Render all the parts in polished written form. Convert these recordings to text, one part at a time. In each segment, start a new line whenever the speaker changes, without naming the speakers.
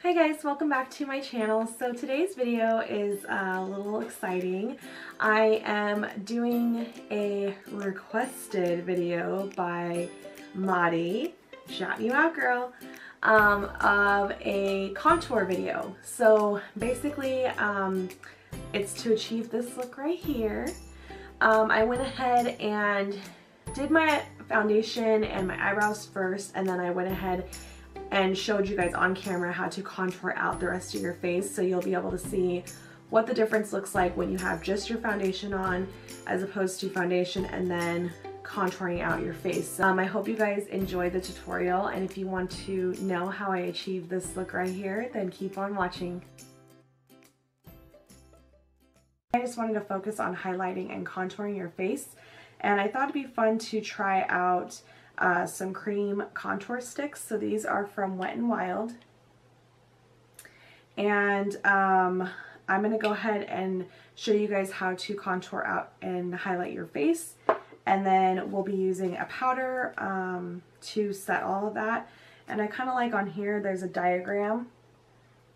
Hi guys, welcome back to my channel. So today's video is a little exciting. I am doing a requested video by Maddie, shout you out girl, of a contour video. So basically it's to achieve this look right here. I went ahead and did my foundation and my eyebrows first, and then I went ahead and showed you guys on camera how to contour out the rest of your face, so you'll be able to see what the difference looks like when you have just your foundation on as opposed to foundation and then contouring out your face. I hope you guys enjoy the tutorial, and if you want to know how I achieve this look right here, then keep on watching. I just wanted to focus on highlighting and contouring your face, and I thought it'd be fun to try out some cream contour sticks. So these are from Wet n Wild, and I'm going to go ahead and show you guys how to contour out and highlight your face, and then we'll be using a powder to set all of that. And I kind of like on here there's a diagram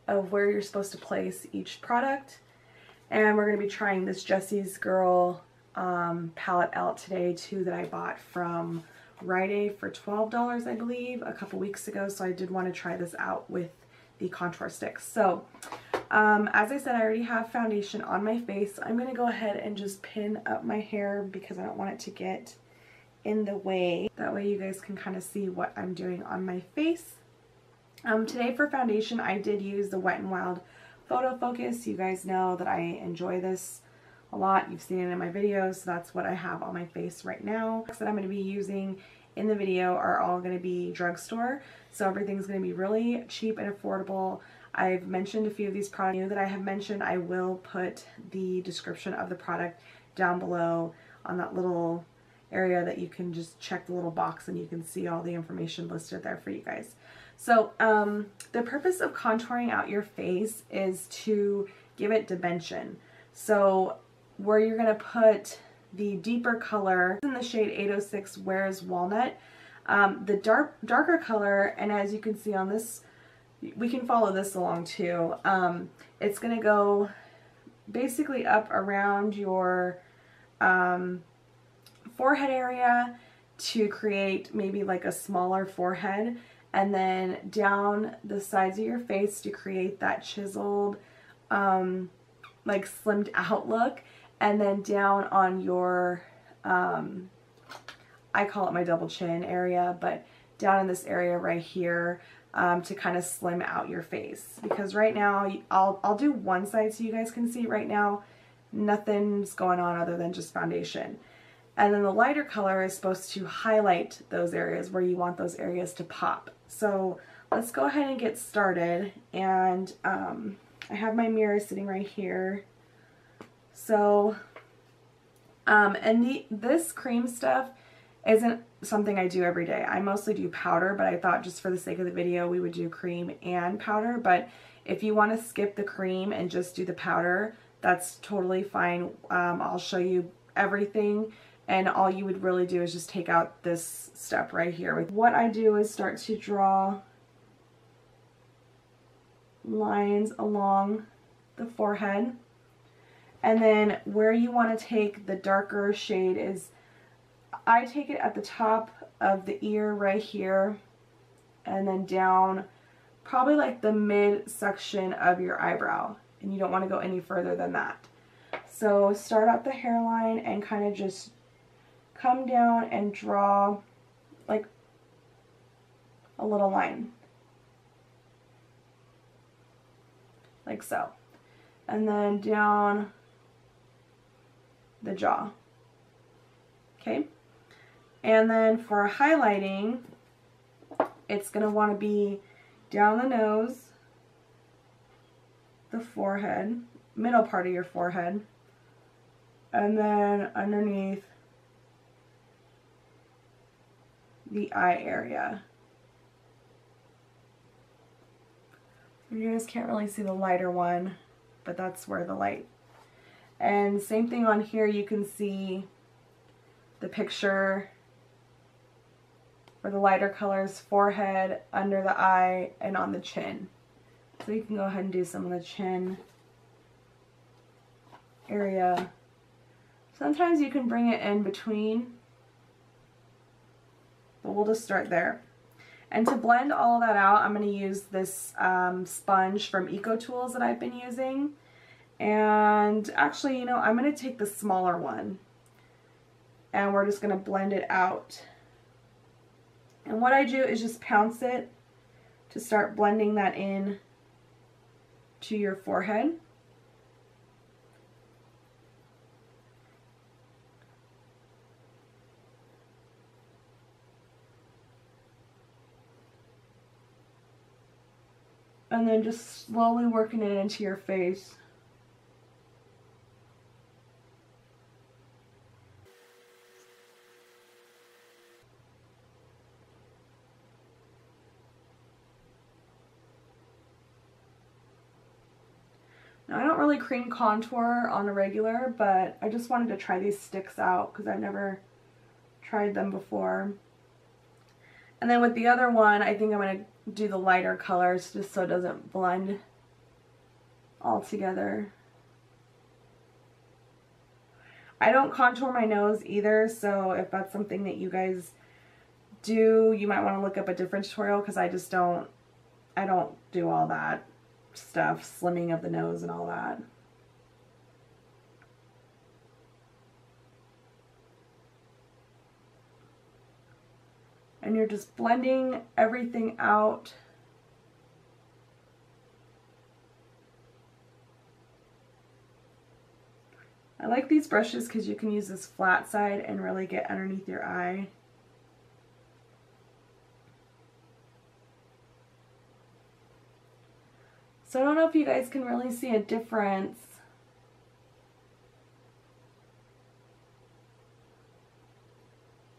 of where you're supposed to place each product, and we're going to be trying this Jessie's Girl palette out today too, that I bought from Rite Aid for $12 I believe a couple weeks ago, so I did want to try this out with the contour sticks. So as I said, I already have foundation on my face. I'm going to go ahead and just pin up my hair because I don't want it to get in the way. That way you guys can kind of see what I'm doing on my face. Today for foundation I did use the Wet n Wild Photo Focus. You guys know that I enjoy this a lot. You've seen it in my videos, so that's what I have on my face right now. That I'm going to be using in the video are all going to be Drugstore, so everything's going to be really cheap and affordable. I've mentioned a few of these products that I have mentioned. I will put the description of the product down below on that little area that you can just check the little box and you can see all the information listed there for you guys. So the purpose of contouring out your face is to give it dimension. So where you're going to put the deeper color in the shade 806 Where's Walnut, the darker color, and as you can see on this, we can follow this along too, it's going to go basically up around your forehead area to create maybe like a smaller forehead, and then down the sides of your face to create that chiseled like slimmed out look, and then down on your I call it my double chin area, but down in this area right here to kind of slim out your face. Because right now I'll do one side so you guys can see. Right now nothing's going on other than just foundation, and then the lighter color is supposed to highlight those areas where you want those areas to pop. So let's go ahead and get started, and I have my mirror sitting right here. So, and this cream stuff isn't something I do every day. I mostly do powder, but I thought just for the sake of the video we would do cream and powder. But if you want to skip the cream and just do the powder, that's totally fine. I'll show you everything, and all you would really do is just take out this step right here. What I do is start to draw lines along the forehead. And then where you want to take the darker shade is, I take it at the top of the ear right here, and then down probably like the mid section of your eyebrow, and you don't want to go any further than that. So start out the hairline and kind of just come down and draw like a little line, like so, and then down the jaw. Okay, and then for highlighting, it's going to want to be down the nose, the forehead, middle part of your forehead, and then underneath the eye area. You guys can't really see the lighter one, but that's where the light. And same thing on here, you can see the picture for the lighter colors, forehead, under the eye, and on the chin. So you can go ahead and do some of the chin area. Sometimes you can bring it in between, but we'll just start there. And to blend all of that out, I'm going to use this sponge from Eco Tools that I've been using. And actually, you know, I'm going to take the smaller one and we're just going to blend it out. And what I do is just pounce it to start blending that in to your forehead. And then just slowly working it into your face. Now, I don't really cream contour on a regular, but I just wanted to try these sticks out because I've never tried them before. And then with the other one, I think I'm going to do the lighter colors just so it doesn't blend all together. I don't contour my nose either, so if that's something that you guys do, you might want to look up a different tutorial because I don't do all that stuff, slimming of the nose and all that. And you're just blending everything out. I like these brushes because you can use this flat side and really get underneath your eye. So I don't know if you guys can really see a difference.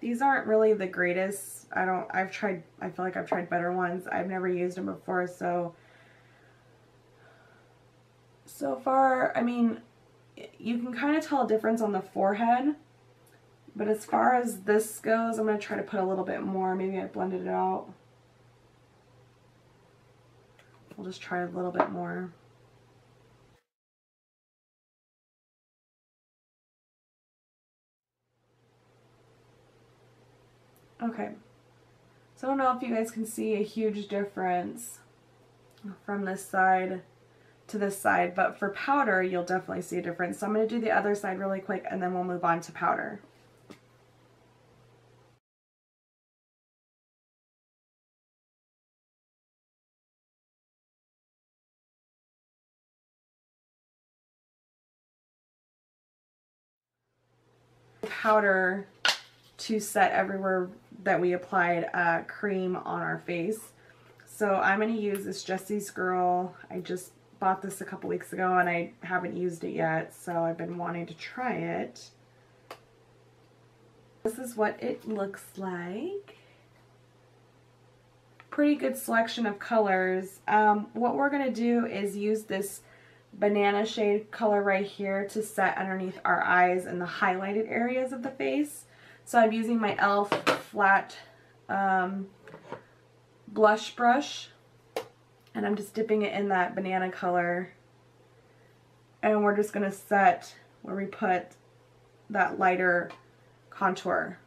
These aren't really the greatest. I feel like I've tried better ones. I've never used them before, so far, I mean, you can kind of tell a difference on the forehead, but as far as this goes, I'm going to try to put a little bit more. Maybe I blended it out. We'll just try a little bit more. Okay, so I don't know if you guys can see a huge difference from this side to this side, but for powder, you'll definitely see a difference. So I'm going to do the other side really quick and then we'll move on to powder. Powder to set everywhere that we applied cream on our face. So I'm going to use this Jessie's Girl. I just bought this a couple weeks ago and I haven't used it yet, so I've been wanting to try it. This is what it looks like. Pretty good selection of colors. What we're going to do is use this banana shade color right here to set underneath our eyes and the highlighted areas of the face. So I'm using my e.l.f. flat blush brush and I'm just dipping it in that banana color, and we're just going to set where we put that lighter contour.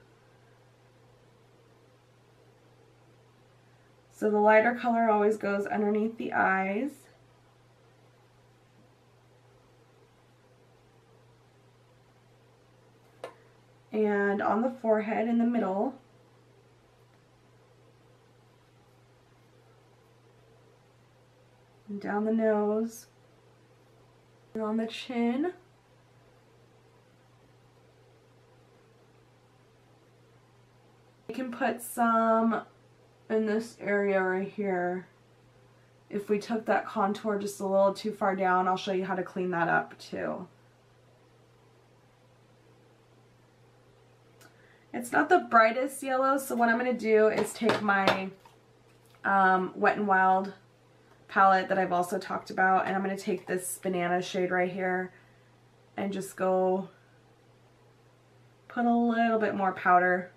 So the lighter color always goes underneath the eyes. And on the forehead in the middle. And down the nose. And on the chin. You can put some in this area right here. If we took that contour just a little too far down, I'll show you how to clean that up too. It's not the brightest yellow, so what I'm going to do is take my Wet n Wild palette that I've also talked about, and I'm going to take this banana shade right here and just go put a little bit more powder.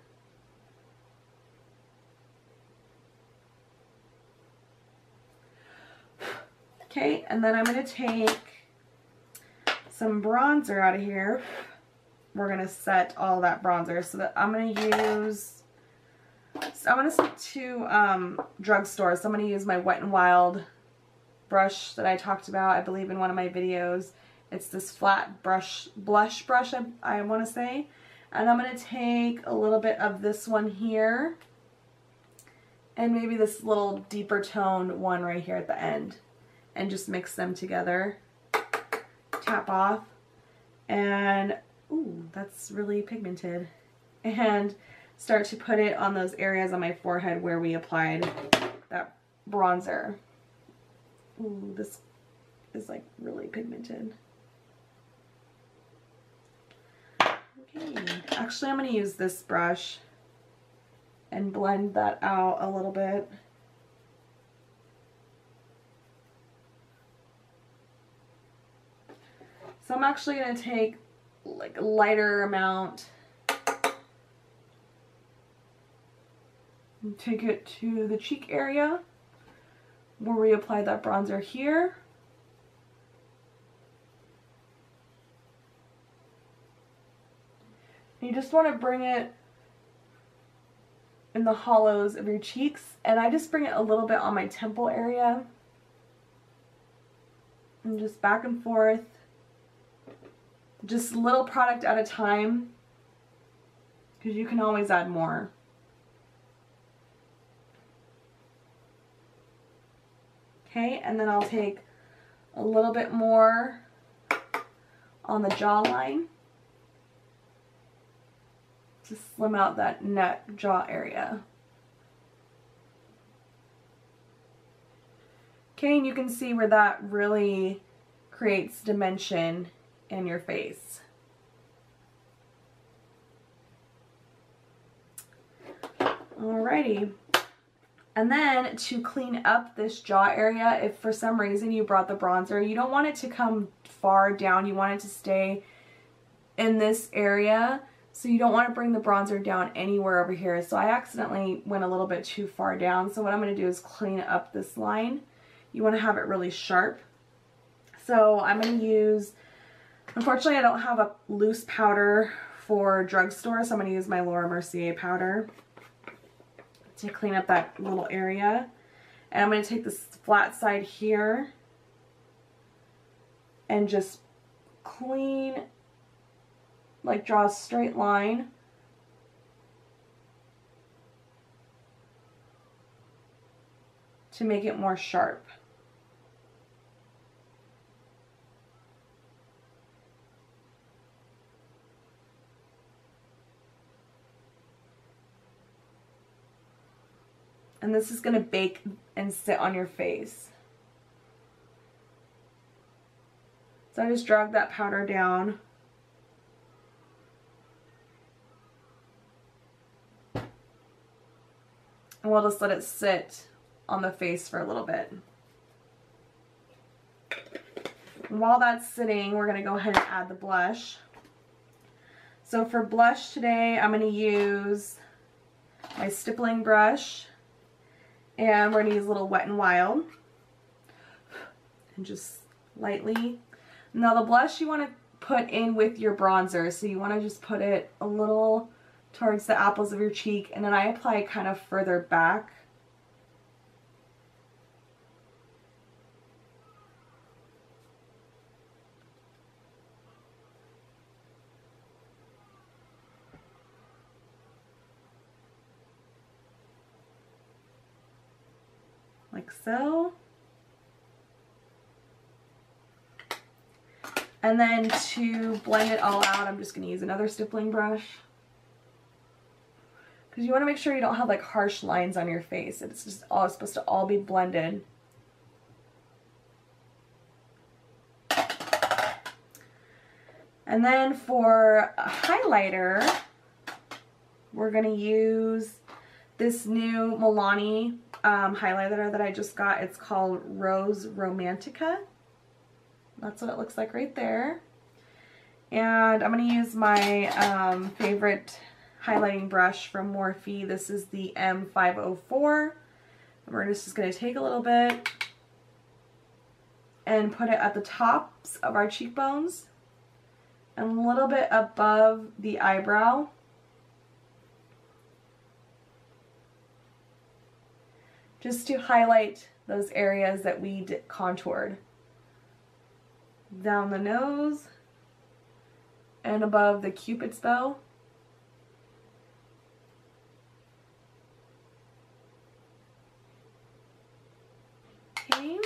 Okay, and then I'm going to take some bronzer out of here. We're going to set all that bronzer. So that I'm going to use, so I'm going to stick to Drugstore. So I'm going to use my Wet n Wild brush that I talked about, I believe, in one of my videos. It's this flat blush brush, I want to say. And I'm going to take a little bit of this one here. And maybe this little deeper toned one right here at the end. And just mix them together. Tap off. And, ooh, that's really pigmented. And start to put it on those areas on my forehead where we applied that bronzer. Ooh, this is like really pigmented. Okay, actually I'm going to use this brush and blend that out a little bit. So I'm actually going to take like a lighter amount and take it to the cheek area where we applied that bronzer here. You just want to bring it in the hollows of your cheeks, and I just bring it a little bit on my temple area. And just back and forth. Just a little product at a time, because you can always add more. Okay, and then I'll take a little bit more on the jawline to slim out that neck jaw area. Okay, and you can see where that really creates dimension in your face. Alrighty. And then to clean up this jaw area, if for some reason you brought the bronzer, you don't want it to come far down. You want it to stay in this area. So you don't want to bring the bronzer down anywhere over here. So I accidentally went a little bit too far down. So what I'm going to do is clean up this line. You want to have it really sharp. So I'm going to use, unfortunately I don't have a loose powder for Drugstore, so I'm going to use my Laura Mercier powder to clean up that little area. And I'm going to take this flat side here and just clean, like draw a straight line to make it more sharp. And this is going to bake and sit on your face. So I just drag that powder down. And we'll just let it sit on the face for a little bit. And while that's sitting, we're going to go ahead and add the blush. So for blush today, I'm going to use my stippling brush. And we're going to use a little Wet n Wild. And just lightly. Now the blush you want to put in with your bronzer. So you want to just put it a little towards the apples of your cheek. And then I apply kind of further back. Like so. And then to blend it all out, I'm just going to use another stippling brush. Because you want to make sure you don't have like harsh lines on your face. It's just all supposed to all be blended. And then for a highlighter, we're going to use this new Milani highlighter that I just got. It's called Rose Romantica. That's what it looks like right there. And I'm going to use my favorite highlighting brush from Morphe. This is the M504. And we're just going to take a little bit and put it at the tops of our cheekbones and a little bit above the eyebrow. Just to highlight those areas that we contoured. Down the nose and above the Cupid's bow. Okay.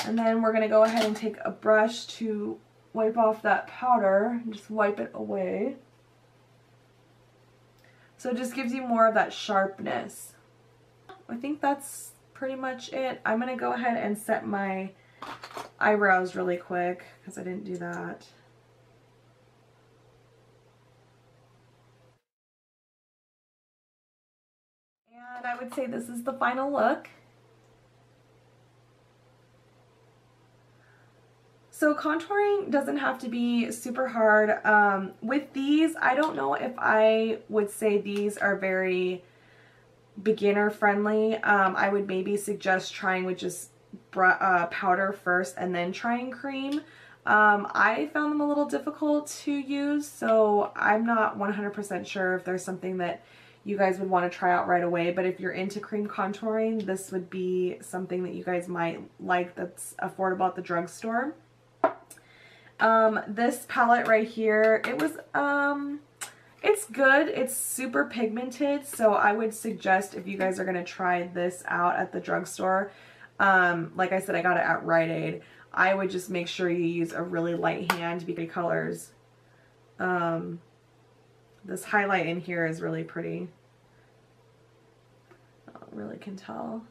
And then we're going to go ahead and take a brush to wipe off that powder and just wipe it away. So it just gives you more of that sharpness. I think that's pretty much it. I'm going to go ahead and set my eyebrows really quick because I didn't do that. And I would say this is the final look. So contouring doesn't have to be super hard. With these, I don't know if I would say these are very beginner friendly. I would maybe suggest trying with just powder first and then trying cream. I found them a little difficult to use, so I'm not 100% sure if there's something that you guys would want to try out right away. But if you're into cream contouring, this would be something that you guys might like that's affordable at the drugstore. This palette right here, it was, it's good. It's super pigmented, so I would suggest if you guys are going to try this out at the drugstore, like I said, I got it at Rite Aid, I would just make sure you use a really light hand because colors. This highlight in here is really pretty. I really can tell.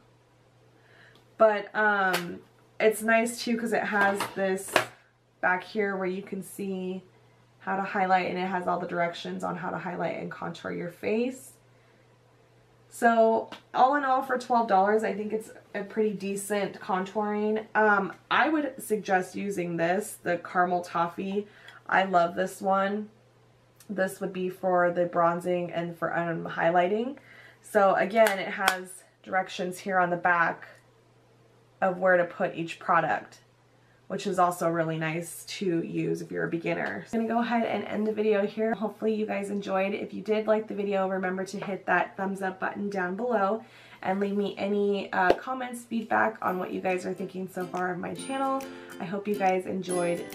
But it's nice too because it has this back here where you can see how to highlight, and it has all the directions on how to highlight and contour your face. So all in all, for $12, I think it's a pretty decent contouring. I would suggest using this, the Caramel Toffee. I love this one. This would be for the bronzing and for highlighting. So again, it has directions here on the back of where to put each product, which is also really nice to use if you're a beginner. I'm gonna go ahead and end the video here. Hopefully you guys enjoyed. If you did like the video, remember to hit that thumbs up button down below and leave me any comments, feedback on what you guys are thinking so far of my channel. I hope you guys enjoyed